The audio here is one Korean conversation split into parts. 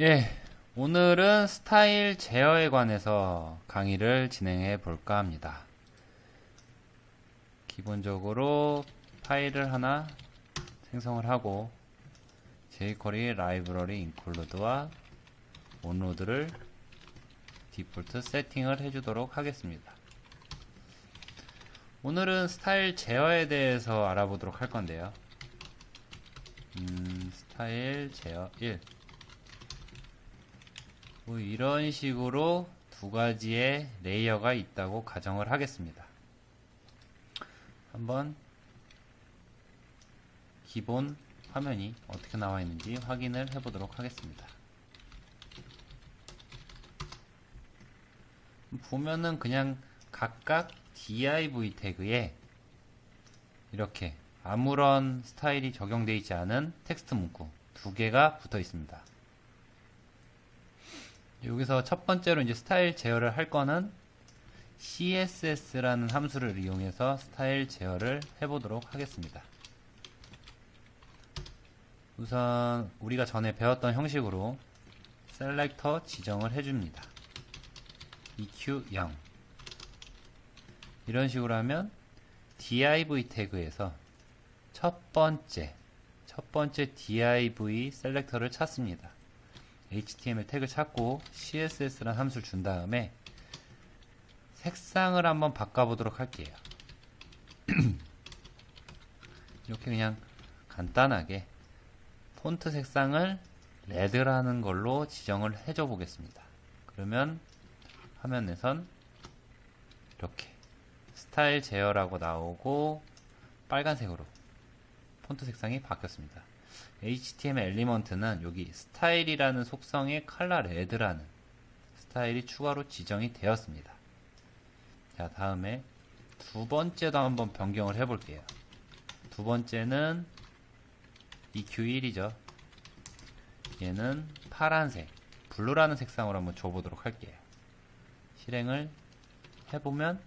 예, 오늘은 스타일 제어에 관해서 강의를 진행해 볼까 합니다. 기본적으로 파일을 하나 생성을 하고 jQuery 라이브러리 include와 onload를 디폴트 세팅을 해주도록 하겠습니다. 오늘은 스타일 제어에 대해서 알아보도록 할 건데요. 스타일 제어 1. 뭐 이런 식으로 두 가지의 레이어가 있다고 가정을 하겠습니다. 한번 기본 화면이 어떻게 나와 있는지 확인을 해 보도록 하겠습니다. 보면은 그냥 각각 div 태그에 이렇게 아무런 스타일이 적용되어 있지 않은 텍스트 문구 두 개가 붙어 있습니다. 여기서 첫 번째로 이제 스타일 제어를 할 거는 css라는 함수를 이용해서 스타일 제어를 해보도록 하겠습니다. 우선 우리가 전에 배웠던 형식으로 셀렉터 지정을 해줍니다. eq0 이런 식으로 하면 div 태그에서 첫 번째 div 셀렉터를 찾습니다. html 태그를 찾고 css라는 함수를 준 다음에 색상을 한번 바꿔보도록 할게요. 이렇게 그냥 간단하게 폰트 색상을 레드라는 걸로 지정을 해줘 보겠습니다. 그러면 화면에선 이렇게 스타일 제어라고 나오고 빨간색으로 폰트 색상이 바뀌었습니다. HTML 엘리먼트는 여기 스타일이라는 속성의 컬러 레드라는 스타일이 추가로 지정이 되었습니다. 자, 다음에 두 번째도 한번 변경을 해 볼게요. 두 번째는 EQ1이죠. 얘는 파란색, 블루라는 색상으로 한번 줘보도록 할게요. 실행을 해보면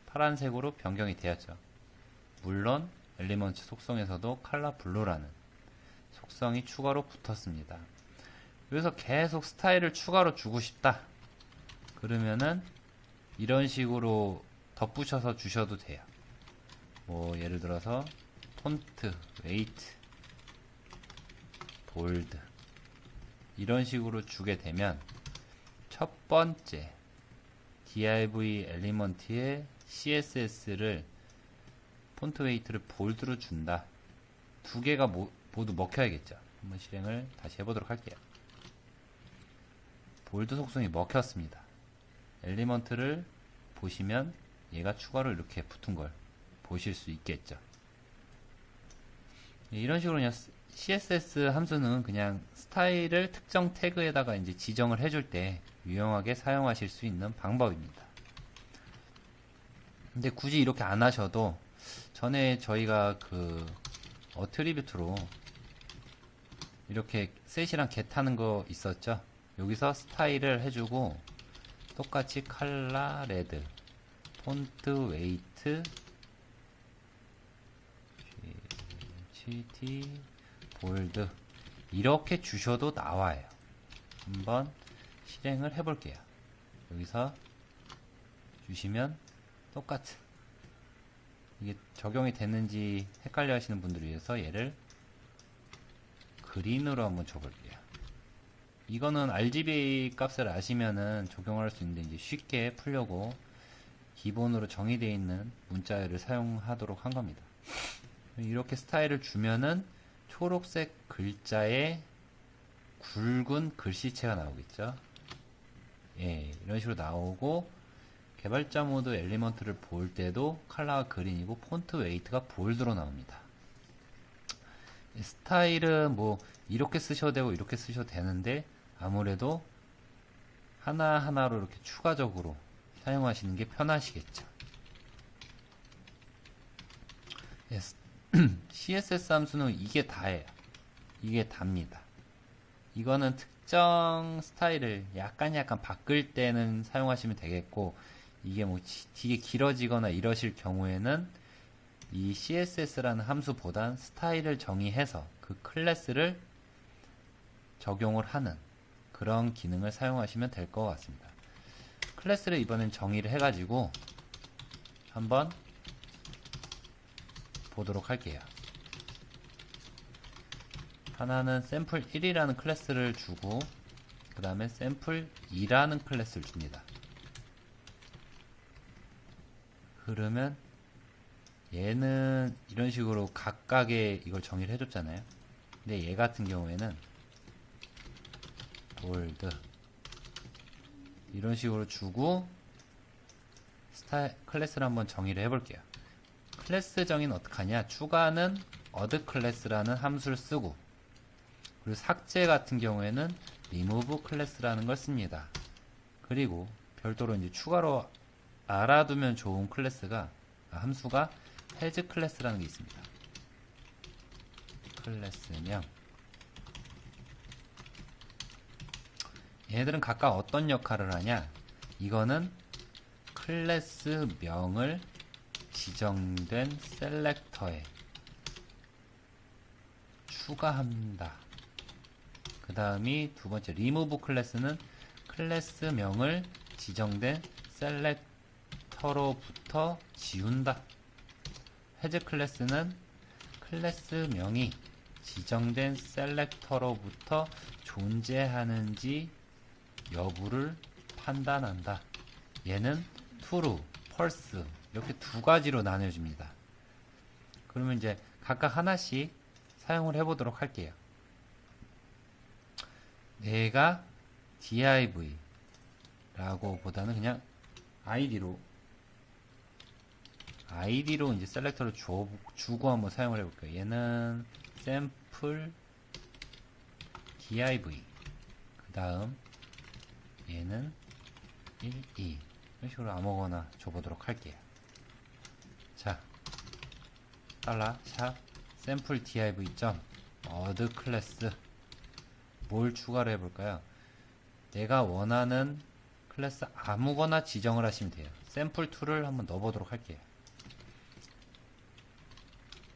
파란색으로 변경이 되었죠. 물론 엘리먼트 속성에서도 컬러 블루라는 속성이 추가로 붙었습니다. 여기서 계속 스타일을 추가로 주고 싶다. 그러면은 이런 식으로 덧붙여서 주셔도 돼요. 뭐 예를 들어서 폰트, 웨이트, 볼드 이런 식으로 주게 되면 첫 번째 div 엘리먼트의 css를 폰트 웨이트를 볼드로 준다. 두 개가 모두 먹혀야겠죠. 한번 실행을 다시 해보도록 할게요. 볼드 속성이 먹혔습니다. 엘리먼트를 보시면 얘가 추가로 이렇게 붙은 걸 보실 수 있겠죠. 이런 식으로 그냥 CSS 함수는 그냥 스타일을 특정 태그에다가 이제 지정을 해줄 때 유용하게 사용하실 수 있는 방법입니다. 근데 굳이 이렇게 안 하셔도 전에 저희가 그 어트리뷰트로 이렇게 셋이랑 get 하는 거 있었죠. 여기서 스타일을 해주고 똑같이 컬러 레드, 폰트 웨이트, GT, 볼드 이렇게 주셔도 나와요. 한번 실행을 해볼게요. 여기서 주시면 똑같은 이게 적용이 됐는지 헷갈려 하시는 분들을 위해서 얘를 그린으로 한번 줘볼게요. 이거는 RGB 값을 아시면은 적용할 수 있는데 이제 쉽게 풀려고 기본으로 정의되어 있는 문자열을 사용하도록 한 겁니다. 이렇게 스타일을 주면은 초록색 글자에 굵은 글씨체가 나오겠죠. 예, 이런 식으로 나오고 개발자 모드 엘리먼트를 볼 때도 컬러가 그린이고 폰트 웨이트가 볼드로 나옵니다. 스타일은 뭐 이렇게 쓰셔도 되고 이렇게 쓰셔도 되는데 아무래도 하나하나로 이렇게 추가적으로 사용하시는 게 편하시겠죠. 예, CSS 함수는 이게 다예요. 이게 답니다. 이거는 특정 스타일을 약간 바꿀 때는 사용하시면 되겠고 이게 뭐 되게 길어지거나 이러실 경우에는 이 CSS라는 함수보단 스타일을 정의해서 그 클래스를 적용을 하는 그런 기능을 사용하시면 될 것 같습니다. 클래스를 이번엔 정의를 해가지고 한번 보도록 할게요. 하나는 샘플1이라는 클래스를 주고 그 다음에 샘플2라는 클래스를 줍니다. 그러면 얘는 이런 식으로 각각의 이걸 정의를 해줬잖아요. 근데 얘 같은 경우에는 골드 이런 식으로 주고 클래스를 한번 정의를 해볼게요. 클래스 정의는 어떻게 하냐? 추가는 어드 클래스라는 함수를 쓰고, 그리고 삭제 같은 경우에는 remove 클래스라는 걸 씁니다. 그리고 별도로 이제 추가로 알아두면 좋은 클래스가 함수가 has 클래스라는 게 있습니다. 클래스명. 얘네들은 각각 어떤 역할을 하냐? 이거는 클래스명을 지정된 셀렉터에 추가합니다. 그 다음이 두 번째 remove 클래스는 클래스명을 지정된 셀렉터로부터 지운다. has 클래스는 클래스명이 지정된 셀렉터로부터 존재하는지 여부를 판단한다. 얘는 true, false 이렇게 두 가지로 나눠집니다. 그러면 이제 각각 하나씩 사용을 해보도록 할게요. 내가 div 라고 보다는 그냥 id로 이제 셀렉터를 주고 한번 사용을 해볼게요. 얘는 sample div 그 다음 얘는 1, 2 이런 식으로 아무거나 줘보도록 할게요. 자, 샵 sample div 점 어드 클래스 뭘 추가를 해볼까요? 내가 원하는 클래스 아무거나 지정을 하시면 돼요. sample2를 한번 넣어보도록 할게요.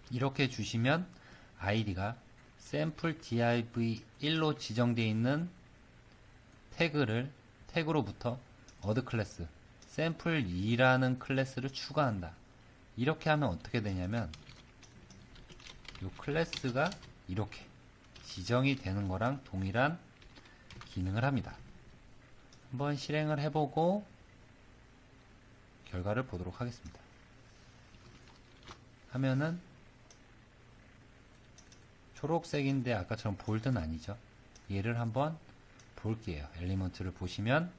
이렇게 주시면 id가 sample div1로 지정되어 있는 태그로부터 어드 클래스 sample2라는 클래스를 추가한다. 이렇게 하면 어떻게 되냐면 이 클래스가 이렇게 지정이 되는 거랑 동일한 기능을 합니다. 한번 실행을 해보고 결과를 보도록 하겠습니다. 하면은 초록색인데 아까처럼 볼드는 아니죠. 얘를 한번 볼게요. 엘리먼트를 보시면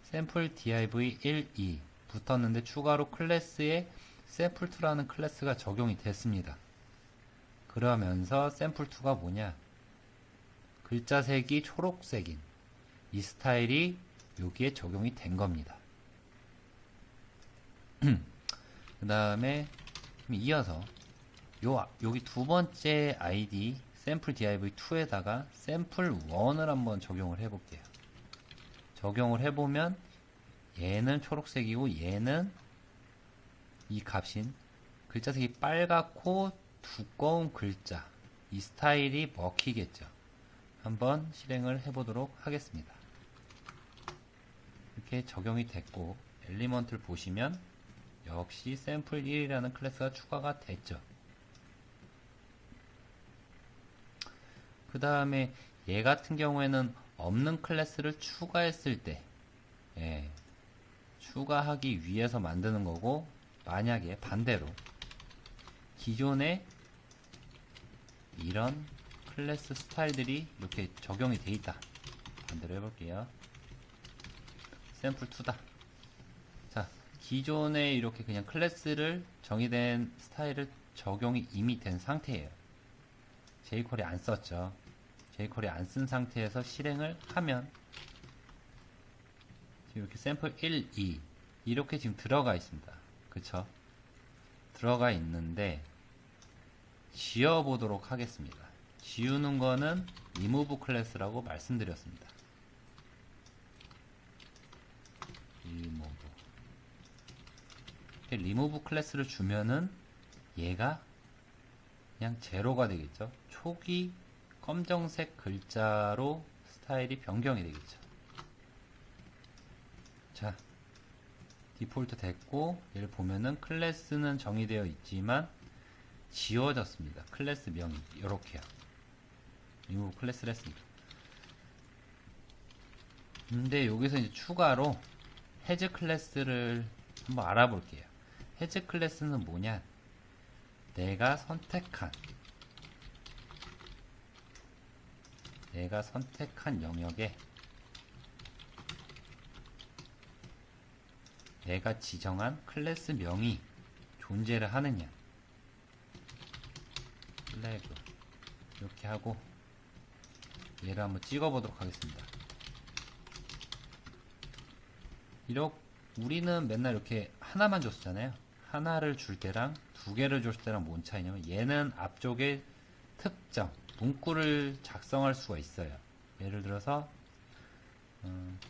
sample div 1, 2 붙었는데 추가로 클래스에 sample2라는 클래스가 적용이 됐습니다. 그러면서 sample2가 뭐냐? 글자 색이 초록색인 이 스타일이 여기에 적용이 된 겁니다. 그 다음에 이어서 여기 두 번째 ID sample div2에다가 sample1을 한번 적용을 해볼게요. 적용을 해보면 얘는 초록색이고 얘는 이 값인 글자색이 빨갛고 두꺼운 글자 이 스타일이 먹히겠죠. 한번 실행을 해보도록 하겠습니다. 이렇게 적용이 됐고 엘리먼트를 보시면 역시 sample1이라는 클래스가 추가가 됐죠. 그 다음에 얘 같은 경우에는 없는 클래스를 추가했을 때 추가하기 위해서 만드는 거고, 만약에 반대로 기존에 이런 클래스 스타일들이 이렇게 적용이 돼 있다. 반대로 해볼게요. sample2다. 자, 기존에 이렇게 그냥 클래스를 정의된 스타일을 적용이 이미 된 상태예요. jQuery 안 썼죠. jQuery 안 쓴 상태에서 실행을 하면 지금 이렇게 sample 1, 2 이렇게 지금 들어가 있습니다. 그쵸? 들어가 있는데 지워보도록 하겠습니다. 지우는 거는 remove 클래스라고 말씀드렸습니다. remove 클래스를 주면은 얘가 그냥 제로가 되겠죠. 초기 검정색 글자로 스타일이 변경이 되겠죠. 자, 디폴트 됐고, 얘를 보면은 클래스는 정의되어 있지만 지워졌습니다. 클래스 명이 이렇게요. 리무브 클래스를 했습니다. 근데 여기서 이제 추가로 해즈 클래스를 한번 알아볼게요. 해즈 클래스는 뭐냐? 내가 선택한 영역에 내가 지정한 클래스 명이 존재를 하느냐. 플래그 이렇게 하고 얘를 한번 찍어보도록 하겠습니다. 우리는 맨날 이렇게 하나만 줬잖아요. 하나를 줄 때랑 두 개를 줄 때랑 뭔 차이냐면 얘는 앞쪽에 특정 문구를 작성할 수가 있어요. 예를 들어서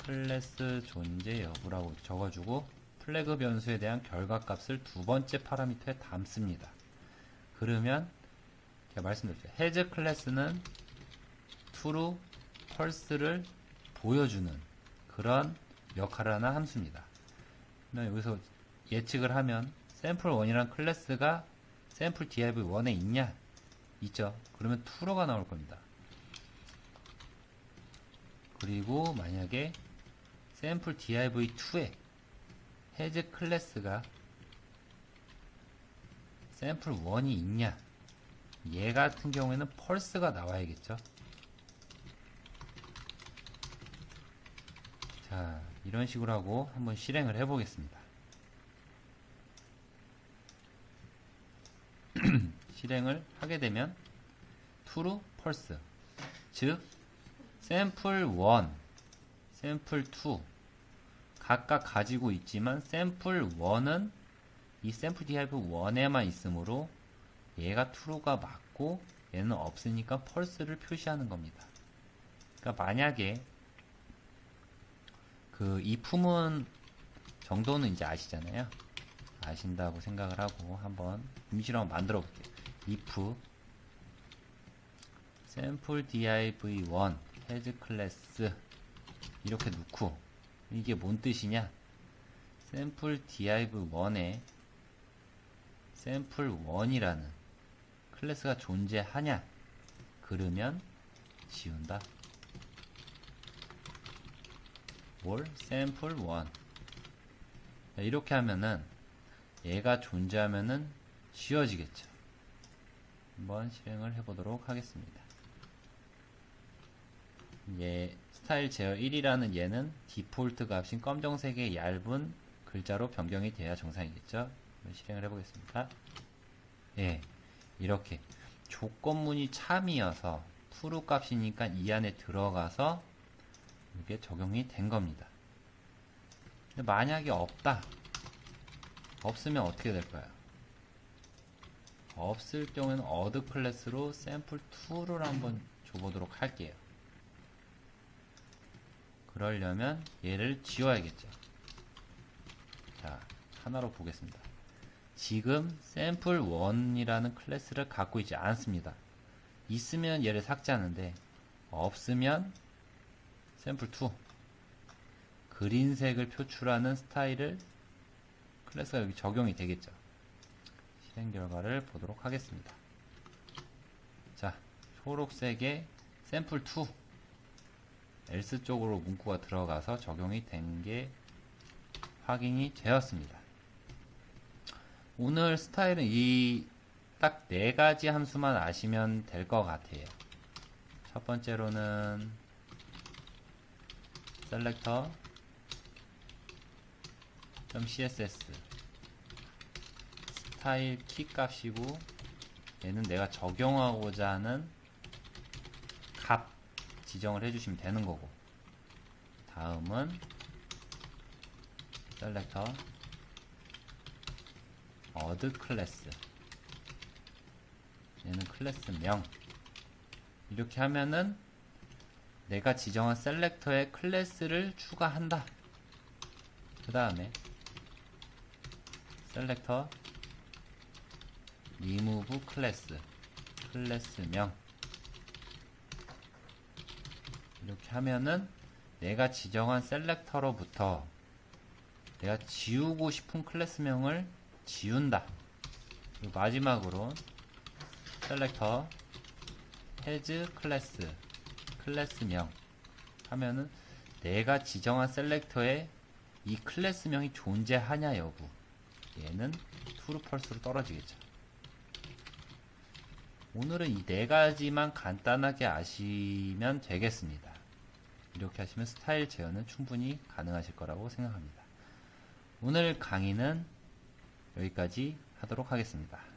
클래스 존재 여부라고 적어주고 플래그 변수에 대한 결과값을 두 번째 파라미터에 담습니다. 그러면 제가 말씀드렸죠. 해즈 클래스는 true, false를 보여주는 그런 역할을 하는 함수입니다. 여기서 예측을 하면 sample1이라는 클래스가 sample div1에 있냐? 있죠. 그러면 true가 나올 겁니다. 그리고 만약에 sample div2에 해즈 클래스가 sample1이 있냐? 얘 같은 경우에는 false가 나와야겠죠. 자, 이런 식으로 하고 한번 실행을 해보겠습니다. 실행을 하게 되면 true, false, 즉 sample1, sample2 각각 가지고 있지만 sample1은 이 sample div1에만 있으므로 얘가 true가 맞고 얘는 없으니까 false를 표시하는 겁니다. 그러니까 만약에 그 if문 정도는 이제 아시잖아요. 아신다고 생각을 하고 한번 임시로 한번 만들어 볼게요. if sample div1 has class 이렇게 놓고 이게 뭔 뜻이냐? sample div1에 sample1이라는 클래스가 존재하냐? 그러면 지운다. 뭘? sample1 이렇게 하면은 얘가 존재하면은 지워지겠죠. 한번 실행을 해보도록 하겠습니다. 얘 스타일 제어 1이라는 얘는 디폴트 값인 검정색의 얇은 글자로 변경이 돼야 정상이겠죠. 실행을 해보겠습니다. 예, 이렇게 조건문이 참이어서 true 값이니까 이 안에 들어가서 이게 적용이 된 겁니다. 근데 만약에 없으면 어떻게 될까요? 없을 경우에는 어드 클래스로 sample2를 한번 줘보도록 할게요. 그러려면 얘를 지워야겠죠. 자, 하나로 보겠습니다. 지금 sample1이라는 클래스를 갖고 있지 않습니다. 있으면 얘를 삭제하는데 없으면 sample2 그린색을 표출하는 스타일을 클래스가 여기 적용이 되겠죠. 실행 결과를 보도록 하겠습니다. 자, 초록색의 sample2 else 쪽으로 문구가 들어가서 적용이 된 게 확인이 되었습니다. 오늘 스타일은 이 딱 4가지 함수만 아시면 될 것 같아요. 첫 번째로는 selector .css 스타일 키 값이고 얘는 내가 적용하고자 하는 값 지정을 해주시면 되는 거고, 다음은 selector 어드 클래스 얘는 클래스명 이렇게 하면은 내가 지정한 셀렉터에 클래스를 추가한다. 그 다음에 셀렉터 remove 클래스명 이렇게 하면은 내가 지정한 셀렉터로부터 내가 지우고 싶은 클래스명을 지운다. 그리고 마지막으로 셀렉터 has 클래스 클래스명 하면은 내가 지정한 셀렉터에 이 클래스명이 존재하냐 여부, 얘는 true false로 떨어지겠죠. 오늘은 이 네 가지만 간단하게 아시면 되겠습니다. 이렇게 하시면 스타일 재현은 충분히 가능하실 거라고 생각합니다. 오늘 강의는 여기까지 하도록 하겠습니다.